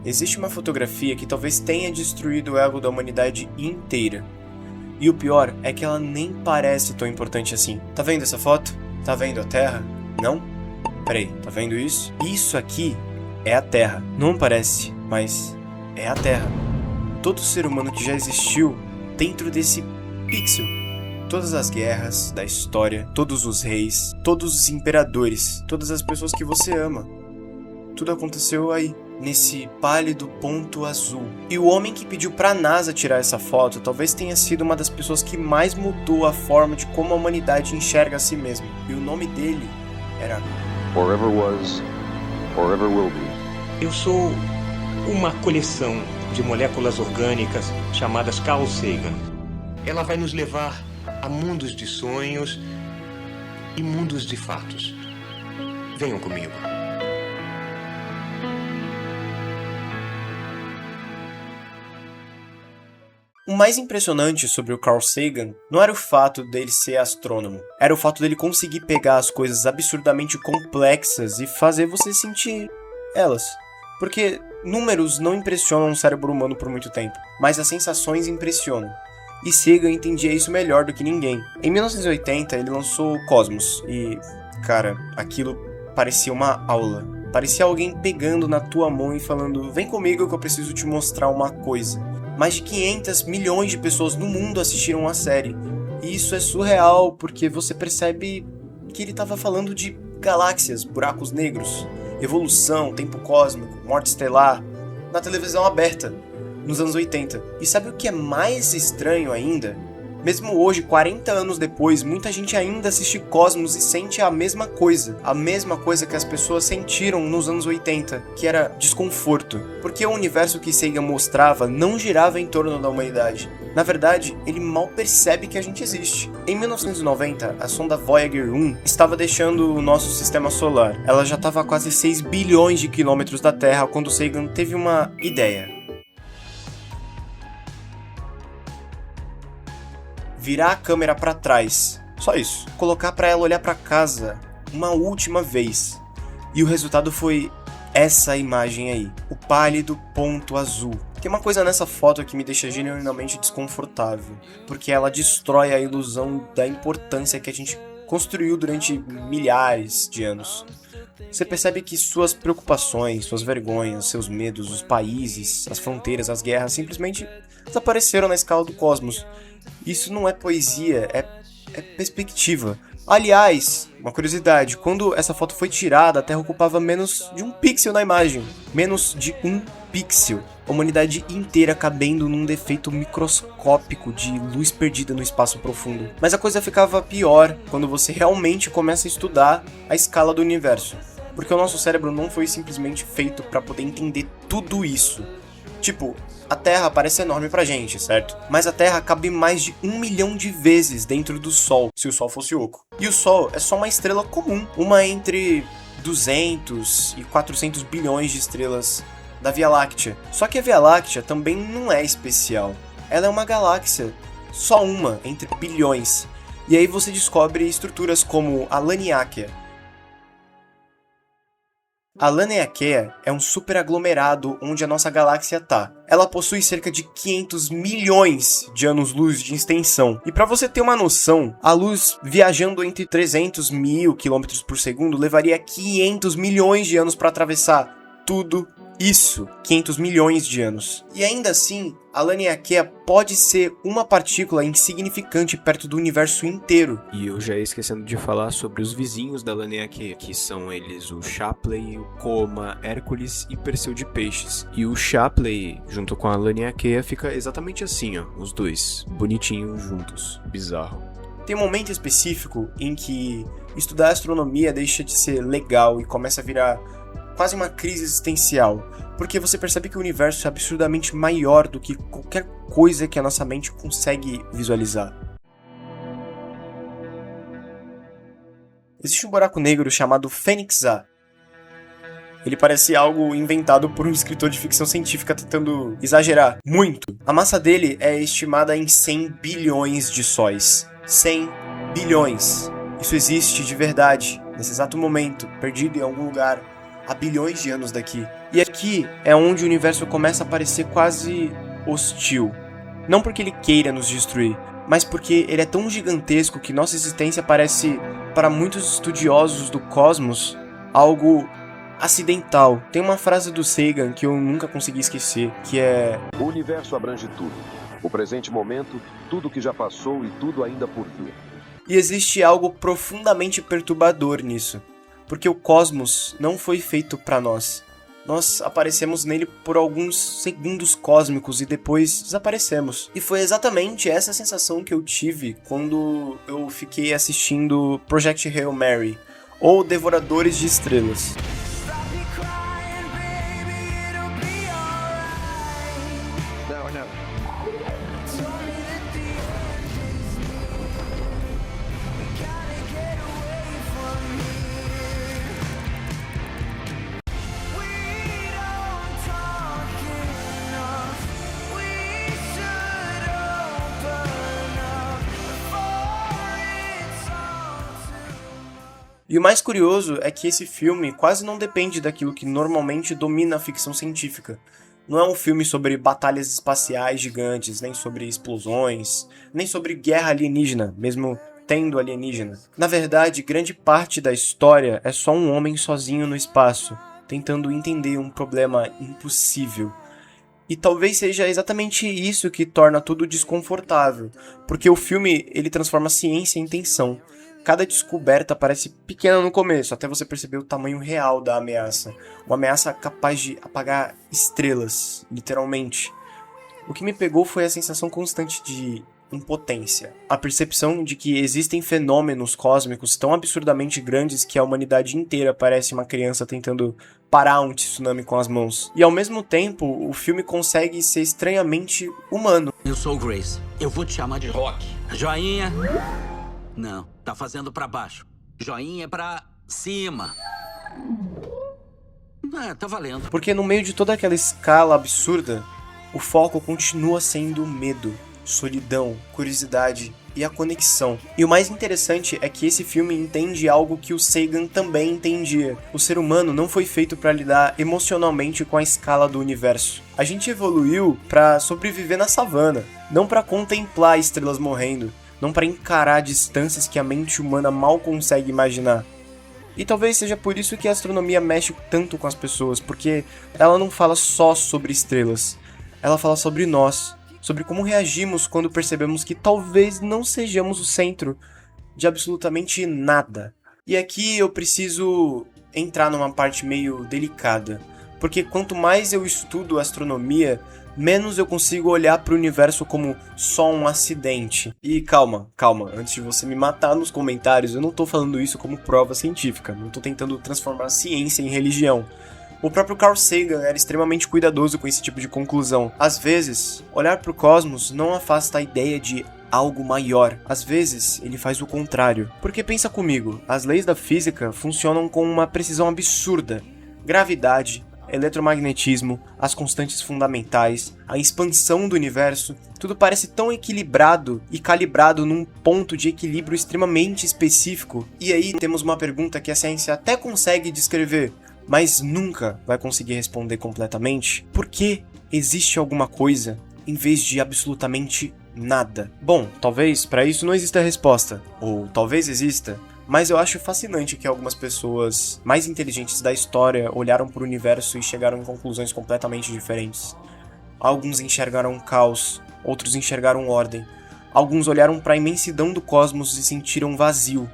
Existe uma fotografia que talvez tenha destruído o ego da humanidade inteira. E o pior é que ela nem parece tão importante assim. Tá vendo essa foto? Tá vendo a Terra? Não? Peraí, tá vendo isso? Isso aqui é a Terra. Não parece, mas é a Terra. Todo ser humano que já existiu dentro desse pixel. Todas as guerras da história, todos os reis, todos os imperadores, todas as pessoas que você ama. Tudo aconteceu aí, nesse pálido ponto azul. E o homem que pediu pra NASA tirar essa foto talvez tenha sido uma das pessoas que mais mudou a forma de como a humanidade enxerga a si mesma. E o nome dele era... Forever was, forever will be. Eu sou uma coleção de moléculas orgânicas chamadas Carl Sagan. Ela vai nos levar a mundos de sonhos e mundos de fatos. Venham comigo. O mais impressionante sobre o Carl Sagan não era o fato dele ser astrônomo, era o fato dele conseguir pegar as coisas absurdamente complexas e fazer você sentir elas. Porque números não impressionam o cérebro humano por muito tempo, mas as sensações impressionam. E Sagan entendia isso melhor do que ninguém. Em 1980 ele lançou o Cosmos e, cara, aquilo parecia uma aula. Parecia alguém pegando na tua mão e falando: vem comigo que eu preciso te mostrar uma coisa. Mais de 500 milhões de pessoas no mundo assistiram a série. E isso é surreal, porque você percebe que ele estava falando de galáxias, buracos negros, evolução, tempo cósmico, morte estelar, na televisão aberta, nos anos 80. E sabe o que é mais estranho ainda? Mesmo hoje, 40 anos depois, muita gente ainda assiste Cosmos e sente a mesma coisa que as pessoas sentiram nos anos 80, que era desconforto, porque o universo que Sagan mostrava não girava em torno da humanidade. Na verdade, ele mal percebe que a gente existe. Em 1990, a sonda Voyager 1 estava deixando o nosso sistema solar. Ela já estava a quase 6 bilhões de quilômetros da Terra quando Sagan teve uma ideia. Virar a câmera para trás, só isso. Colocar para ela olhar para casa uma última vez. E o resultado foi essa imagem aí, o pálido ponto azul. Tem uma coisa nessa foto que me deixa genuinamente desconfortável, porque ela destrói a ilusão da importância que a gente construiu durante milhares de anos. Você percebe que suas preocupações, suas vergonhas, seus medos, os países, as fronteiras, as guerras simplesmente desapareceram na escala do cosmos. Isso não é poesia, é perspectiva. Aliás, uma curiosidade, quando essa foto foi tirada, a Terra ocupava menos de um pixel na imagem. Menos de um pixel. A humanidade inteira cabendo num defeito microscópico de luz perdida no espaço profundo. Mas a coisa ficava pior quando você realmente começa a estudar a escala do universo. Porque o nosso cérebro não foi simplesmente feito para poder entender tudo isso. Tipo, a Terra parece enorme pra gente, certo? Mas a Terra cabe mais de 1 milhão de vezes dentro do Sol, se o Sol fosse oco. E o Sol é só uma estrela comum, uma entre 200 e 400 bilhões de estrelas da Via Láctea. Só que a Via Láctea também não é especial. Ela é uma galáxia, só uma entre bilhões. E aí você descobre estruturas como a Laniakea. A Laniakea é um superaglomerado onde a nossa galáxia tá. Ela possui cerca de 500 milhões de anos-luz de extensão. E para você ter uma noção, a luz viajando entre 300 mil km por segundo levaria 500 milhões de anos para atravessar tudo isso. 500 milhões de anos. E ainda assim, a Laniakea pode ser uma partícula insignificante perto do universo inteiro. E eu já ia esquecendo de falar sobre os vizinhos da Laniakea, que são eles o Shapley, o Coma, Hércules e Perseu de Peixes. E o Shapley, junto com a Laniakea, fica exatamente assim, ó, os dois, bonitinhos juntos. Bizarro. Tem um momento específico em que estudar astronomia deixa de ser legal e começa a virar quase uma crise existencial, porque você percebe que o universo é absurdamente maior do que qualquer coisa que a nossa mente consegue visualizar. Existe um buraco negro chamado Fênix A. Ele parece algo inventado por um escritor de ficção científica tentando exagerar muito. A massa dele é estimada em 100 bilhões de sóis. 100 bilhões. Isso existe de verdade, nesse exato momento, perdido em algum lugar a bilhões de anos daqui. E aqui é onde o universo começa a parecer quase hostil. Não porque ele queira nos destruir, mas porque ele é tão gigantesco que nossa existência parece, para muitos estudiosos do cosmos, algo acidental. Tem uma frase do Sagan que eu nunca consegui esquecer, que é: O universo abrange tudo. O presente momento, tudo que já passou e tudo ainda por vir. E existe algo profundamente perturbador nisso, porque o cosmos não foi feito para nós. Nós aparecemos nele por alguns segundos cósmicos e depois desaparecemos. E foi exatamente essa sensação que eu tive quando eu fiquei assistindo Project Hail Mary, ou Devoradores de Estrelas. E o mais curioso é que esse filme quase não depende daquilo que normalmente domina a ficção científica. Não é um filme sobre batalhas espaciais gigantes, nem sobre explosões, nem sobre guerra alienígena, mesmo tendo alienígena. Na verdade, grande parte da história é só um homem sozinho no espaço, tentando entender um problema impossível. E talvez seja exatamente isso que torna tudo desconfortável, porque o filme ele transforma a ciência em tensão. Cada descoberta parece pequena no começo, até você perceber o tamanho real da ameaça. Uma ameaça capaz de apagar estrelas, literalmente. O que me pegou foi a sensação constante de impotência. A percepção de que existem fenômenos cósmicos tão absurdamente grandes que a humanidade inteira parece uma criança tentando parar um tsunami com as mãos. E ao mesmo tempo, o filme consegue ser estranhamente humano. Eu sou o Grace. Eu vou te chamar de Rock. Joinha. Não, tá fazendo pra baixo. Joinha pra cima. Tá valendo. Porque no meio de toda aquela escala absurda, o foco continua sendo o medo, solidão, curiosidade e a conexão. E o mais interessante é que esse filme entende algo que o Sagan também entendia. O ser humano não foi feito para lidar emocionalmente com a escala do universo. A gente evoluiu para sobreviver na savana, não para contemplar estrelas morrendo, não para encarar distâncias que a mente humana mal consegue imaginar. E talvez seja por isso que a astronomia mexe tanto com as pessoas, porque ela não fala só sobre estrelas, ela fala sobre nós, sobre como reagimos quando percebemos que talvez não sejamos o centro de absolutamente nada. E aqui eu preciso entrar numa parte meio delicada, porque quanto mais eu estudo astronomia, menos eu consigo olhar para o universo como só um acidente. E calma, antes de você me matar nos comentários, eu não tô falando isso como prova científica, não tô tentando transformar a ciência em religião. O próprio Carl Sagan era extremamente cuidadoso com esse tipo de conclusão. Às vezes, olhar para o cosmos não afasta a ideia de algo maior. Às vezes, ele faz o contrário. Porque pensa comigo, as leis da física funcionam com uma precisão absurda. Gravidade, eletromagnetismo, as constantes fundamentais, a expansão do universo, tudo parece tão equilibrado e calibrado num ponto de equilíbrio extremamente específico. E aí temos uma pergunta que a ciência até consegue descrever, mas nunca vai conseguir responder completamente. Por que existe alguma coisa em vez de absolutamente nada? Bom, talvez para isso não exista resposta, ou talvez exista. Mas eu acho fascinante que algumas pessoas mais inteligentes da história olharam para o universo e chegaram em conclusões completamente diferentes. Alguns enxergaram caos, outros enxergaram ordem. Alguns olharam para a imensidão do cosmos e sentiram vazio.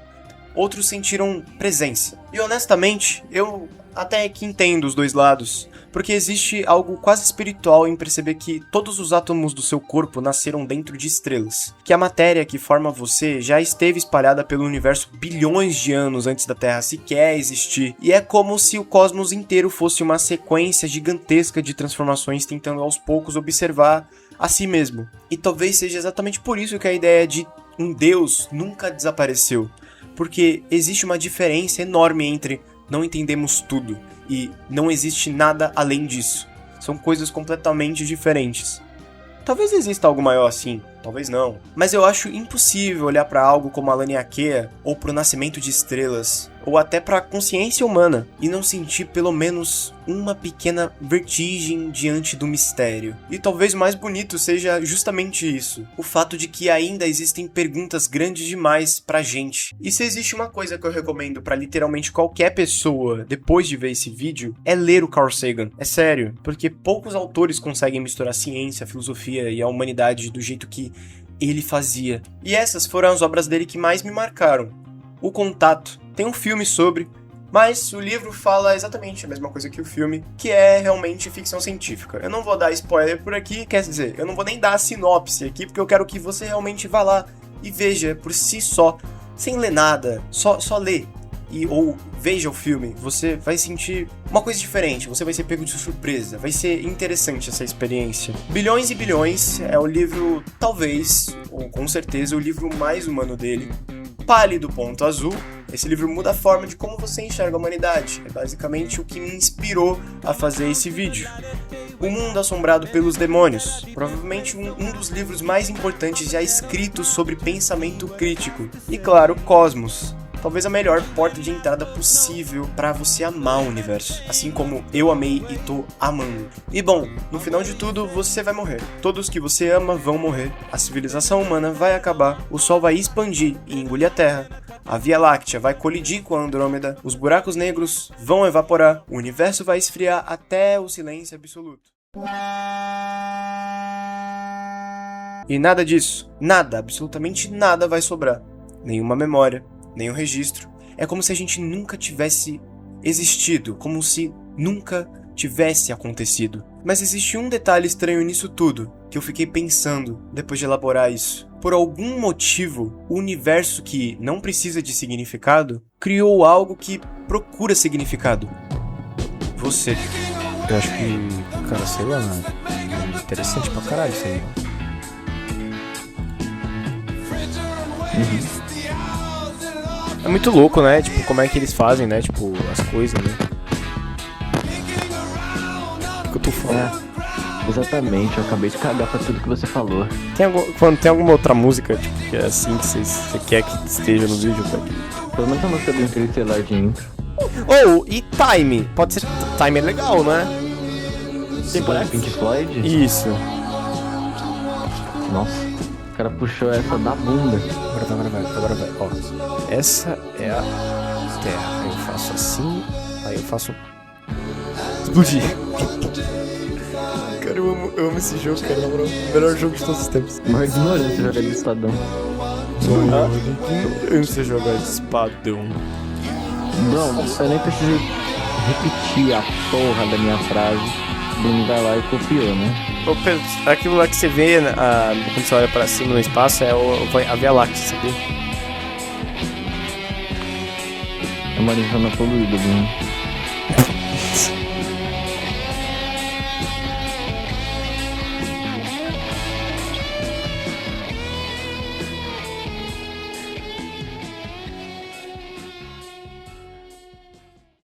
Outros sentiram presença. E honestamente, eu até que entendo os dois lados, porque existe algo quase espiritual em perceber que todos os átomos do seu corpo nasceram dentro de estrelas, que a matéria que forma você já esteve espalhada pelo universo bilhões de anos antes da Terra sequer existir, e é como se o cosmos inteiro fosse uma sequência gigantesca de transformações tentando aos poucos observar a si mesmo. E talvez seja exatamente por isso que a ideia de um Deus nunca desapareceu, porque existe uma diferença enorme entre não entendemos tudo e não existe nada além disso. São coisas completamente diferentes. Talvez exista algo maior assim, talvez não. Mas eu acho impossível olhar para algo como a Laniakea, ou para o nascimento de estrelas, ou até para a consciência humana, e não sentir pelo menos uma pequena vertigem diante do mistério. E talvez o mais bonito seja justamente isso, o fato de que ainda existem perguntas grandes demais pra gente. E se existe uma coisa que eu recomendo pra literalmente qualquer pessoa depois de ver esse vídeo, é ler o Carl Sagan. É sério, porque poucos autores conseguem misturar ciência, filosofia e a humanidade do jeito que ele fazia. E essas foram as obras dele que mais me marcaram. O Contato. Tem um filme sobre, mas o livro fala exatamente a mesma coisa que o filme, que é realmente ficção científica. Eu não vou dar spoiler por aqui, quer dizer, eu não vou nem dar a sinopse aqui, porque eu quero que você realmente vá lá e veja por si só, sem ler nada, só ler. Ou veja o filme, você vai sentir uma coisa diferente, você vai ser pego de surpresa, vai ser interessante essa experiência. Bilhões e Bilhões é o livro, talvez, ou com certeza, o livro mais humano dele. Pálido Ponto Azul, esse livro muda a forma de como você enxerga a humanidade, é basicamente o que me inspirou a fazer esse vídeo. O Mundo Assombrado pelos Demônios, provavelmente um dos livros mais importantes já escritos sobre pensamento crítico. E claro, Cosmos. Talvez a melhor porta de entrada possível para você amar o universo, assim como eu amei e tô amando. E bom, no final de tudo, você vai morrer. Todos que você ama vão morrer. A civilização humana vai acabar, o Sol vai expandir e engolir a Terra. A Via Láctea vai colidir com a Andrômeda, os buracos negros vão evaporar, o universo vai esfriar até o silêncio absoluto. E nada disso, nada, absolutamente nada vai sobrar. Nenhuma memória. Nem o registro. É como se a gente nunca tivesse existido, como se nunca tivesse acontecido. Mas existe um detalhe estranho nisso tudo, que eu fiquei pensando depois de elaborar isso. Por algum motivo, o universo que não precisa de significado, criou algo que procura significado. Você. Eu acho que, cara, sei lá, é interessante pra caralho isso aí. É muito louco, né? Tipo, como é que eles fazem, né? Tipo, as coisas, né? O que eu tô falando? Exatamente, eu acabei de cagar pra tudo que você falou. Quando tem alguma outra música, tipo, que é assim que você quer que esteja no vídeo, cara? Pelo menos a música do Interestelar de intro. E Time? Pode ser... Time é legal, né? Do Pink Floyd? Isso. Nossa, o cara puxou essa da bunda. Agora vai. Ó, essa é a Terra. Aí eu faço assim, aí eu faço... Explodir. Cara, eu amo esse jogo, cara, na moral. O melhor jogo de todos os tempos. Mas ignorante jogar de espadão. Ignorância jogar de espadão. Bom, eu nem preciso repetir a porra da minha frase. Bruno vai lá e copiou, né? Ô Pedro, aquilo lá que você vê quando você olha pra cima no espaço é a Via Láctea, sabia? É uma Arizona poluída, Bruno.